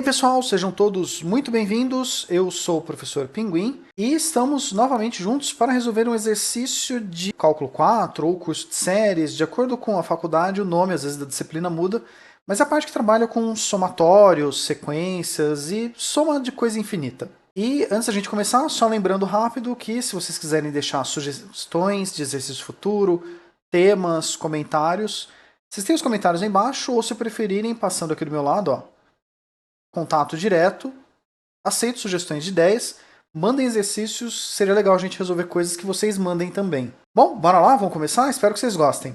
E aí, pessoal, sejam todos muito bem-vindos. Eu sou o professor Pinguim e estamos novamente juntos para resolver um exercício de cálculo 4 ou curso de séries. De acordo com a faculdade, o nome às vezes da disciplina muda, mas é a parte que trabalha com somatórios, sequências e soma de coisa infinita. E antes da gente começar, só lembrando rápido que se vocês quiserem deixar sugestões de exercício futuro, temas, comentários, vocês têm os comentários aí embaixo, ou se preferirem, passando aqui do meu lado, ó, contato direto, aceito sugestões de ideias, mandem exercícios, seria legal a gente resolver coisas que vocês mandem também. Bom, bora lá, vamos começar? Espero que vocês gostem.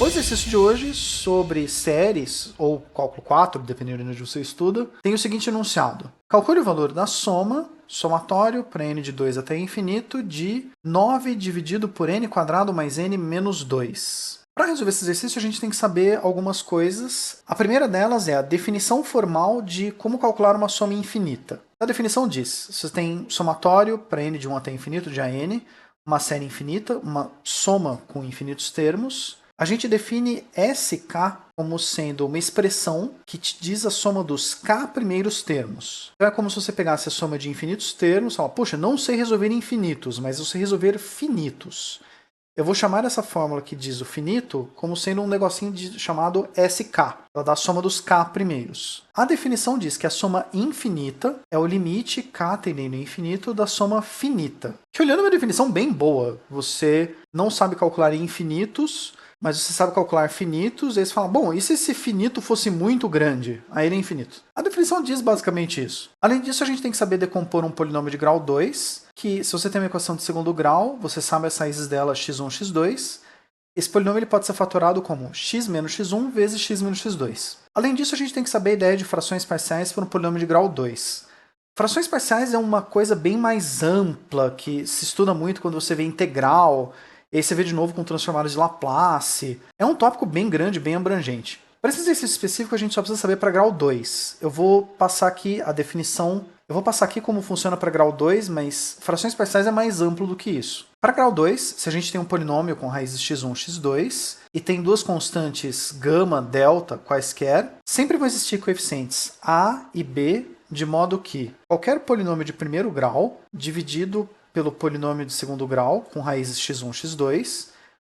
O exercício de hoje sobre séries, ou cálculo 4, dependendo de onde você estuda, tem o seguinte enunciado. Calcule o valor da soma, somatório, para n de 2 até infinito, de 9 dividido por n quadrado mais n menos 2. Para resolver esse exercício, a gente tem que saber algumas coisas. A primeira delas é a definição formal de como calcular uma soma infinita. A definição diz, você tem somatório para n de 1 até infinito, de AN, uma série infinita, uma soma com infinitos termos. A gente define SK como sendo uma expressão que te diz a soma dos K primeiros termos. Então é como se você pegasse a soma de infinitos termos e falasse, puxa, não sei resolver infinitos, mas eu sei resolver finitos. Eu vou chamar essa fórmula que diz o finito como sendo um negocinho chamado SK. Ela dá a soma dos K primeiros. A definição diz que a soma infinita é o limite K tendendo ao infinito da soma finita. Que olhando uma definição bem boa, você não sabe calcular infinitos, mas você sabe calcular finitos, e aí você fala, bom, e se esse finito fosse muito grande? Aí ele é infinito. A definição diz basicamente isso. Além disso, a gente tem que saber decompor um polinômio de grau 2, que se você tem uma equação de segundo grau, você sabe as raízes dela x1, x2. Esse polinômio ele pode ser fatorado como x menos x1 vezes x menos x2. Além disso, a gente tem que saber a ideia de frações parciais para um polinômio de grau 2. Frações parciais é uma coisa bem mais ampla, que se estuda muito quando você vê integral, e aí você vê de novo com transformados de Laplace. É um tópico bem grande, bem abrangente. Para esse exercício específico, a gente só precisa saber para grau 2. Eu vou passar aqui a definição, eu vou passar aqui como funciona para grau 2, mas frações parciais é mais amplo do que isso. Para grau 2, se a gente tem um polinômio com raízes x1, x2, e tem duas constantes gama, delta, quaisquer, sempre vão existir coeficientes a e b, de modo que qualquer polinômio de primeiro grau, dividido pelo polinômio de segundo grau, com raízes x1, x2,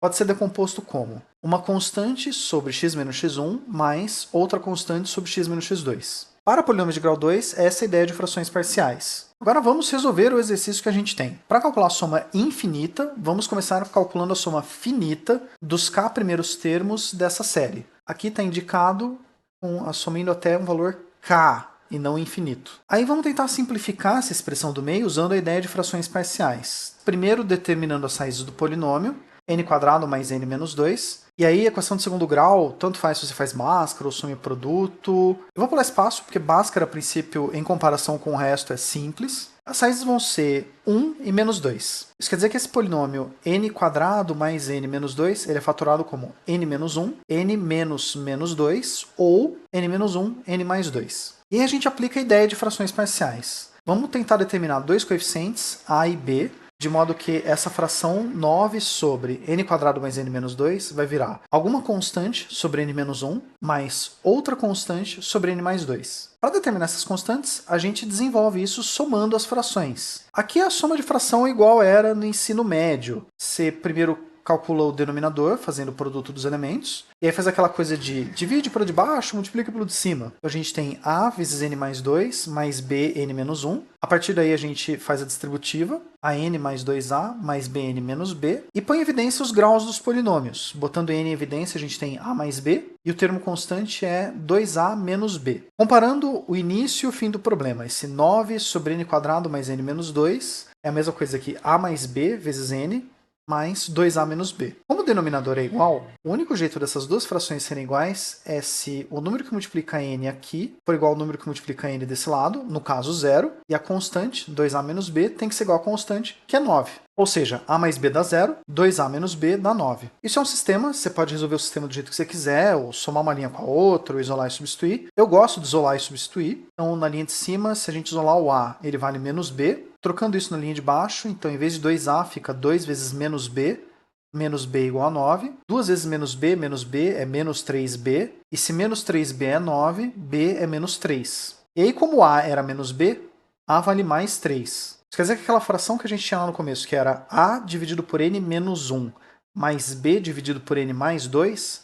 pode ser decomposto como uma constante sobre x menos x1 mais outra constante sobre x menos x2. Para polinômios de grau 2, essa é a ideia de frações parciais. Agora vamos resolver o exercício que a gente tem. Para calcular a soma infinita, vamos começar calculando a soma finita dos k primeiros termos dessa série. Aqui está indicado com a soma indo até um valor k, e não infinito. Aí vamos tentar simplificar essa expressão do meio usando a ideia de frações parciais. Primeiro determinando as raízes do polinômio, n² mais n menos 2. E aí a equação de segundo grau, tanto faz se você faz Bhaskara ou soma e produto. Eu vou pular esse passo, porque Bhaskara, a princípio, em comparação com o resto, é simples. As raízes vão ser 1 e menos 2. Isso quer dizer que esse polinômio n² mais n menos 2, ele é fatorado como n menos 1, n menos menos 2, ou n menos 1, n mais 2. E aí a gente aplica a ideia de frações parciais. Vamos tentar determinar dois coeficientes, a e b, de modo que essa fração 9 sobre n² mais n menos 2 vai virar alguma constante sobre n menos 1 mais outra constante sobre n mais 2. Para determinar essas constantes, a gente desenvolve isso somando as frações. Aqui a soma de fração igual era no ensino médio. Você primeiro calcula o denominador, fazendo o produto dos elementos, e aí faz aquela coisa de divide pelo de baixo, multiplica pelo de cima. Então a gente tem a vezes n mais 2, mais b, n menos 1. A partir daí a gente faz a distributiva, a n mais 2a, mais bn menos b, e põe em evidência os graus dos polinômios. Botando n em evidência, a gente tem a mais b, e o termo constante é 2a menos b. Comparando o início e o fim do problema, esse 9 sobre n² mais n menos 2 é a mesma coisa que a mais b vezes n, mais 2a menos b. Como o denominador é igual, o único jeito dessas duas frações serem iguais é se o número que multiplica n aqui for igual ao número que multiplica n desse lado, no caso 0, e a constante, 2a menos b, tem que ser igual à constante, que é 9. Ou seja, a mais b dá 0, 2a menos b dá 9. Isso é um sistema, você pode resolver o sistema do jeito que você quiser, ou somar uma linha com a outra, ou isolar e substituir. Eu gosto de isolar e substituir. Então, na linha de cima, se a gente isolar o a, ele vale menos b. Trocando isso na linha de baixo, então em vez de 2a fica 2 vezes menos b, menos b igual a 9. 2 vezes menos b é menos 3b. E se menos 3b é 9, b é menos 3. E aí, como a era menos b, a vale mais 3. Isso quer dizer que aquela fração que a gente tinha lá no começo, que era a dividido por n menos 1, mais b dividido por n mais 2,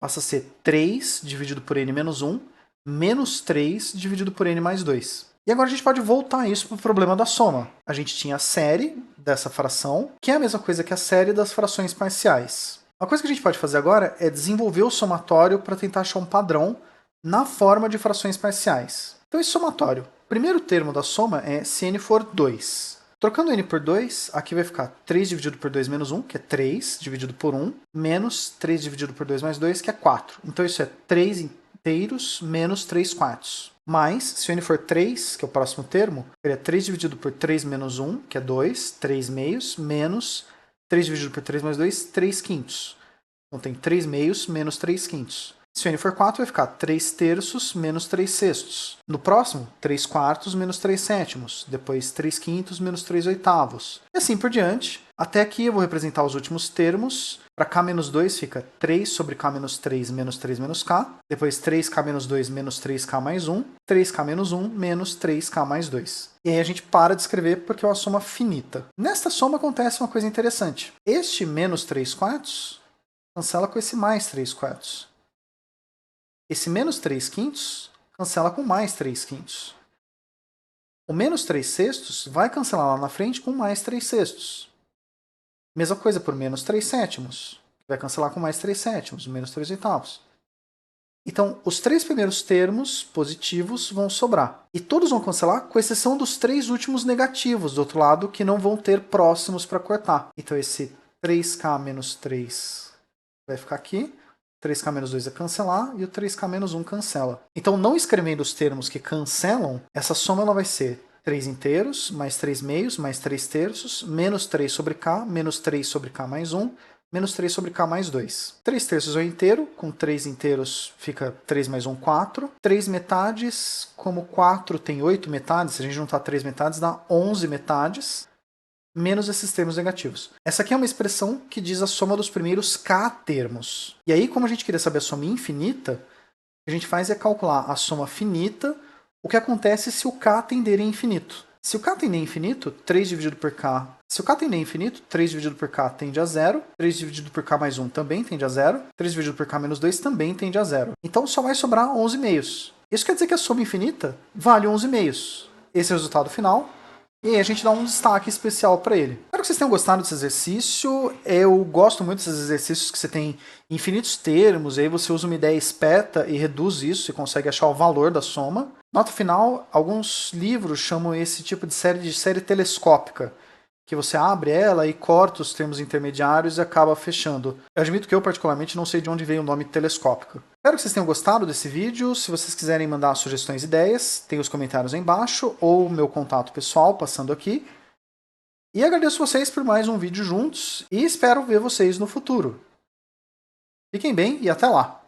passa a ser 3 dividido por n menos 1, menos 3 dividido por n mais 2. E agora a gente pode voltar isso para o problema da soma. A gente tinha a série dessa fração, que é a mesma coisa que a série das frações parciais. Uma coisa que a gente pode fazer agora é desenvolver o somatório para tentar achar um padrão na forma de frações parciais. Então, esse somatório, o primeiro termo da soma é se n for 2. Trocando n por 2, aqui vai ficar 3 dividido por 2 menos 1, que é 3 dividido por 1, menos 3 dividido por 2 mais 2, que é 4. Então, isso é 3 inteiros menos 3 quartos. Mas, se o n for 3, que é o próximo termo, seria 3 dividido por 3 menos 1, que é 2, 3 meios, menos 3 dividido por 3 mais 2, 3 quintos. Então tem 3 meios menos 3 quintos. Se o n for 4, vai ficar 3 terços menos 3 sextos. No próximo, 3 quartos menos 3 sétimos. Depois, 3 quintos menos 3 oitavos. E assim por diante. Até aqui eu vou representar os últimos termos. Para k menos 2 fica 3 sobre k menos 3 menos k. Depois 3k menos 2 menos 3k mais 1. 3k menos 1 menos 3k mais 2. E aí a gente para de escrever porque é uma soma finita. Nesta soma acontece uma coisa interessante. Este menos 3 quartos cancela com esse mais 3 quartos. Esse menos 3 quintos cancela com mais 3 quintos. O menos 3 sextos vai cancelar lá na frente com mais 3 sextos. Mesma coisa por menos 3 sétimos. Vai cancelar com mais 3 sétimos, menos 3 oitavos. Então, os 3 primeiros termos positivos vão sobrar. E todos vão cancelar, com exceção dos 3 últimos negativos do outro lado, que não vão ter próximos para cortar. Então, esse 3k menos 3 vai ficar aqui. 3k menos 2 é cancelar e o 3k menos 1 cancela. Então, não escrevendo os termos que cancelam, essa soma ela vai ser 3 inteiros, mais 3 meios, mais 3 terços, menos 3 sobre k, menos 3 sobre k mais 1, menos 3 sobre k mais 2. 3 terços é o inteiro, com 3 inteiros fica 3 mais 1, 4. 3 metades, como 4 tem 8 metades, se a gente juntar 3 metades dá 11 metades. Menos esses termos negativos. Essa aqui é uma expressão que diz a soma dos primeiros k termos. E aí, como a gente queria saber a soma infinita, o que a gente faz é calcular a soma finita, o que acontece se o k tender a infinito. Se o k tender a infinito, 3 dividido por k. Se o k tender a infinito, 3 dividido por k tende a 0. 3 dividido por k mais 1 também tende a 0. 3 dividido por k menos 2 também tende a 0. Então só vai sobrar 11 meios. Isso quer dizer que a soma infinita vale 11 meios. Esse é o resultado final. E aí a gente dá um destaque especial para ele. Espero que vocês tenham gostado desse exercício. Eu gosto muito desses exercícios que você tem infinitos termos, e aí você usa uma ideia esperta e reduz isso e consegue achar o valor da soma. Nota final, alguns livros chamam esse tipo de série telescópica, que você abre ela e corta os termos intermediários e acaba fechando. Eu admito que eu, particularmente, não sei de onde veio o nome telescópica. Espero que vocês tenham gostado desse vídeo. Se vocês quiserem mandar sugestões e ideias, tem os comentários aí embaixo, ou o meu contato pessoal passando aqui. E agradeço vocês por mais um vídeo juntos e espero ver vocês no futuro. Fiquem bem e até lá!